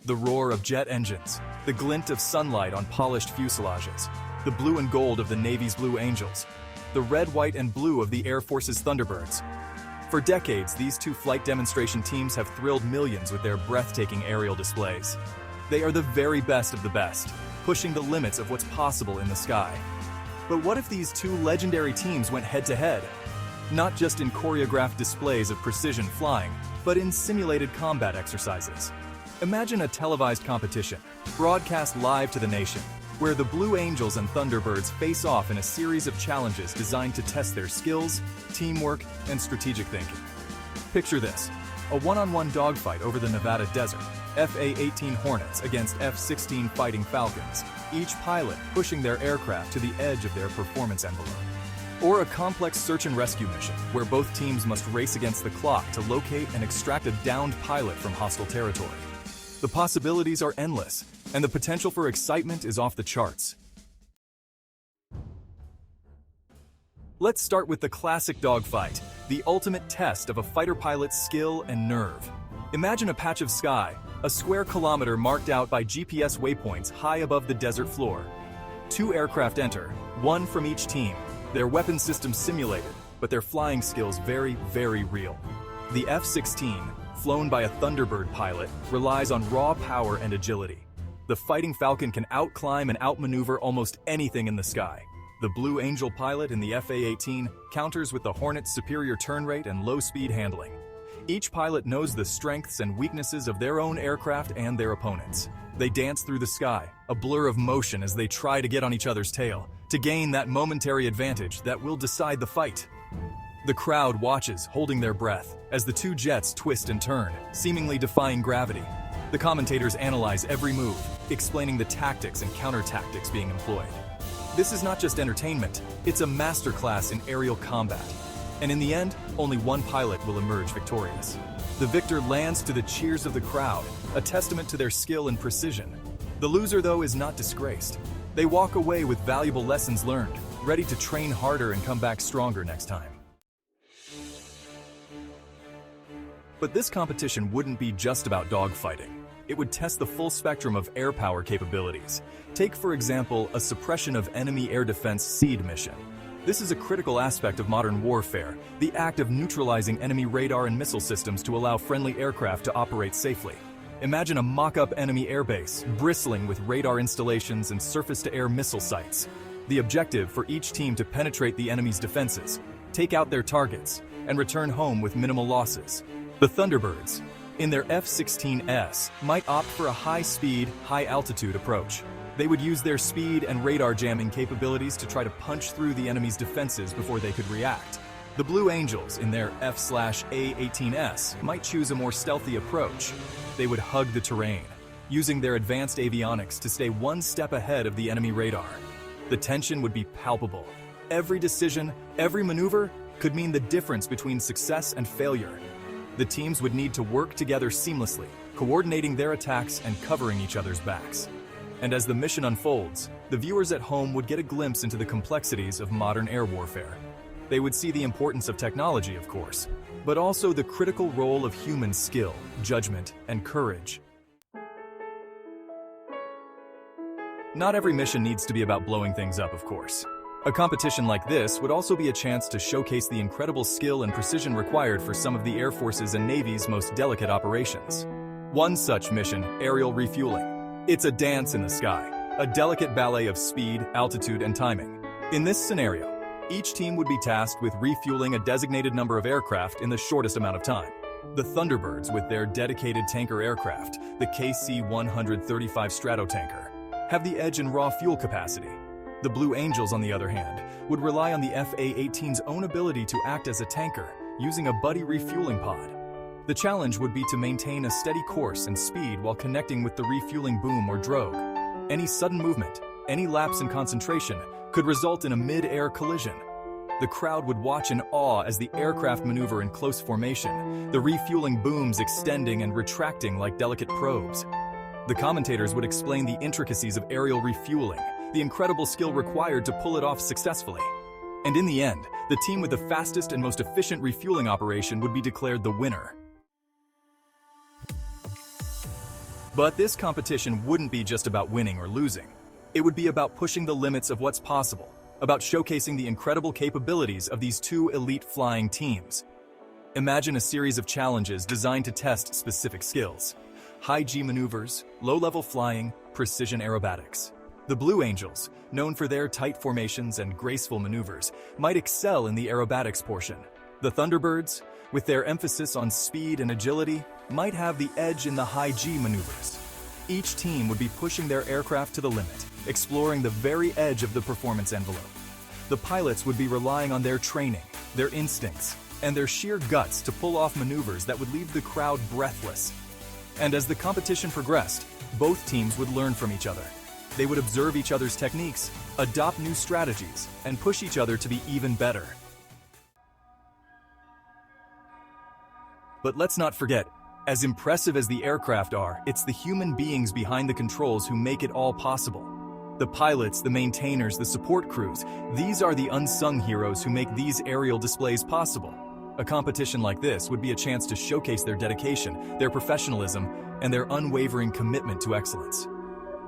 The roar of jet engines, the glint of sunlight on polished fuselages, the blue and gold of the Navy's Blue Angels, the red, white, and blue of the Air Force's Thunderbirds. For decades, these two flight demonstration teams have thrilled millions with their breathtaking aerial displays. They are the very best of the best, pushing the limits of what's possible in the sky. But what if these two legendary teams went head-to-head? Not just in choreographed displays of precision flying, but in simulated combat exercises. Imagine a televised competition, broadcast live to the nation, where the Blue Angels and Thunderbirds face off in a series of challenges designed to test their skills, teamwork, and strategic thinking. Picture this: a one-on-one dogfight over the Nevada desert, FA-18 Hornets against F-16 Fighting Falcons, each pilot pushing their aircraft to the edge of their performance envelope. Or a complex search and rescue mission, where both teams must race against the clock to locate and extract a downed pilot from hostile territory. The possibilities are endless, and the potential for excitement is off the charts. Let's start with the classic dogfight, the ultimate test of a fighter pilot's skill and nerve. Imagine a patch of sky, a square kilometer marked out by GPS waypoints high above the desert floor. Two aircraft enter, one from each team, their weapon systems simulated, but their flying skills very, very real. The F-16, flown by a Thunderbird pilot, relies on raw power and agility. The Fighting Falcon can outclimb and outmaneuver almost anything in the sky. The Blue Angel pilot in the FA-18 counters with the Hornet's superior turn rate and low-speed handling. Each pilot knows the strengths and weaknesses of their own aircraft and their opponents. They dance through the sky, a blur of motion as they try to get on each other's tail, to gain that momentary advantage that will decide the fight. The crowd watches, holding their breath, as the two jets twist and turn, seemingly defying gravity. The commentators analyze every move, explaining the tactics and counter-tactics being employed. This is not just entertainment, it's a masterclass in aerial combat. And in the end, only one pilot will emerge victorious. The victor lands to the cheers of the crowd, a testament to their skill and precision. The loser, though, is not disgraced. They walk away with valuable lessons learned, ready to train harder and come back stronger next time. But this competition wouldn't be just about dogfighting. It would test the full spectrum of air power capabilities. Take, for example, a suppression of enemy air defense SEAD mission. This is a critical aspect of modern warfare, the act of neutralizing enemy radar and missile systems to allow friendly aircraft to operate safely. Imagine a mock-up enemy airbase, bristling with radar installations and surface-to-air missile sites. The objective for each team to penetrate the enemy's defenses, take out their targets, and return home with minimal losses. The Thunderbirds, in their F-16S, might opt for a high-speed, high-altitude approach. They would use their speed and radar jamming capabilities to try to punch through the enemy's defenses before they could react. The Blue Angels, in their F/A-18S, might choose a more stealthy approach. They would hug the terrain, using their advanced avionics to stay one step ahead of the enemy radar. The tension would be palpable. Every decision, every maneuver, could mean the difference between success and failure. The teams would need to work together seamlessly, coordinating their attacks and covering each other's backs. And as the mission unfolds, the viewers at home would get a glimpse into the complexities of modern air warfare. They would see the importance of technology, of course, but also the critical role of human skill, judgment, and courage. Not every mission needs to be about blowing things up, of course. A competition like this would also be a chance to showcase the incredible skill and precision required for some of the Air Force's and Navy's most delicate operations. One such mission, aerial refueling. It's a dance in the sky, a delicate ballet of speed, altitude, and timing. In this scenario, each team would be tasked with refueling a designated number of aircraft in the shortest amount of time. The Thunderbirds, with their dedicated tanker aircraft, the KC-135 Stratotanker, have the edge in raw fuel capacity. The Blue Angels, on the other hand, would rely on the FA-18's own ability to act as a tanker, using a buddy refueling pod. The challenge would be to maintain a steady course and speed while connecting with the refueling boom or drogue. Any sudden movement, any lapse in concentration, could result in a mid-air collision. The crowd would watch in awe as the aircraft maneuver in close formation, the refueling booms extending and retracting like delicate probes. The commentators would explain the intricacies of aerial refueling, the incredible skill required to pull it off successfully. And in the end, the team with the fastest and most efficient refueling operation would be declared the winner. But this competition wouldn't be just about winning or losing. It would be about pushing the limits of what's possible, about showcasing the incredible capabilities of these two elite flying teams. Imagine a series of challenges designed to test specific skills. High G maneuvers, low-level flying, precision aerobatics. The Blue Angels, known for their tight formations and graceful maneuvers, might excel in the aerobatics portion. The Thunderbirds, with their emphasis on speed and agility, might have the edge in the high G maneuvers. Each team would be pushing their aircraft to the limit, exploring the very edge of the performance envelope. The pilots would be relying on their training, their instincts, and their sheer guts to pull off maneuvers that would leave the crowd breathless. And as the competition progressed, both teams would learn from each other. They would observe each other's techniques, adopt new strategies, and push each other to be even better. But let's not forget, as impressive as the aircraft are, it's the human beings behind the controls who make it all possible. The pilots, the maintainers, the support crews, these are the unsung heroes who make these aerial displays possible. A competition like this would be a chance to showcase their dedication, their professionalism, and their unwavering commitment to excellence.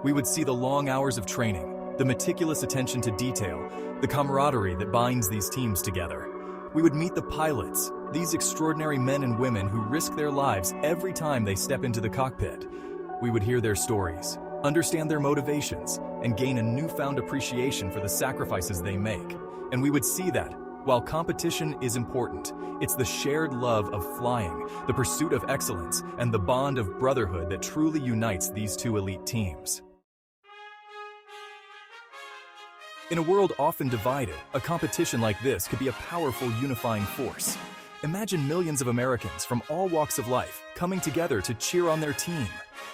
We would see the long hours of training, the meticulous attention to detail, the camaraderie that binds these teams together. We would meet the pilots, these extraordinary men and women who risk their lives every time they step into the cockpit. We would hear their stories, understand their motivations, and gain a newfound appreciation for the sacrifices they make. And we would see that, while competition is important, it's the shared love of flying, the pursuit of excellence, and the bond of brotherhood that truly unites these two elite teams. In a world often divided, a competition like this could be a powerful unifying force. Imagine millions of Americans from all walks of life coming together to cheer on their team.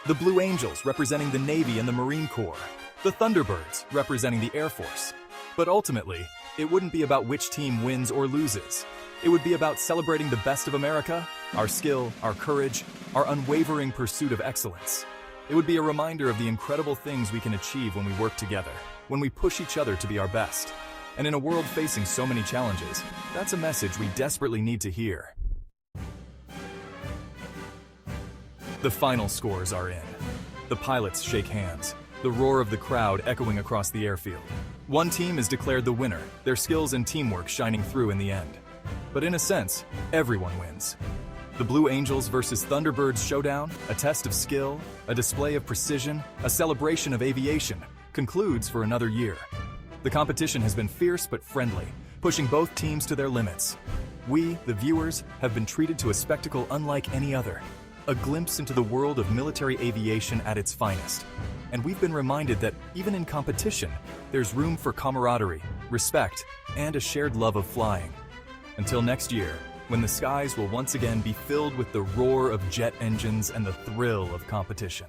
The Blue Angels representing the Navy and the Marine Corps. The Thunderbirds representing the Air Force. But ultimately, it wouldn't be about which team wins or loses. It would be about celebrating the best of America, our skill, our courage, our unwavering pursuit of excellence. It would be a reminder of the incredible things we can achieve when we work together, when we push each other to be our best. And in a world facing so many challenges, that's a message we desperately need to hear. The final scores are in. The pilots shake hands, the roar of the crowd echoing across the airfield. One team is declared the winner, their skills and teamwork shining through in the end. But in a sense, everyone wins. The Blue Angels versus Thunderbirds showdown, a test of skill, a display of precision, a celebration of aviation, concludes for another year. The competition has been fierce but friendly, pushing both teams to their limits. We, the viewers, have been treated to a spectacle unlike any other, a glimpse into the world of military aviation at its finest. And we've been reminded that even in competition, there's room for camaraderie, respect, and a shared love of flying. Until next year, when the skies will once again be filled with the roar of jet engines and the thrill of competition.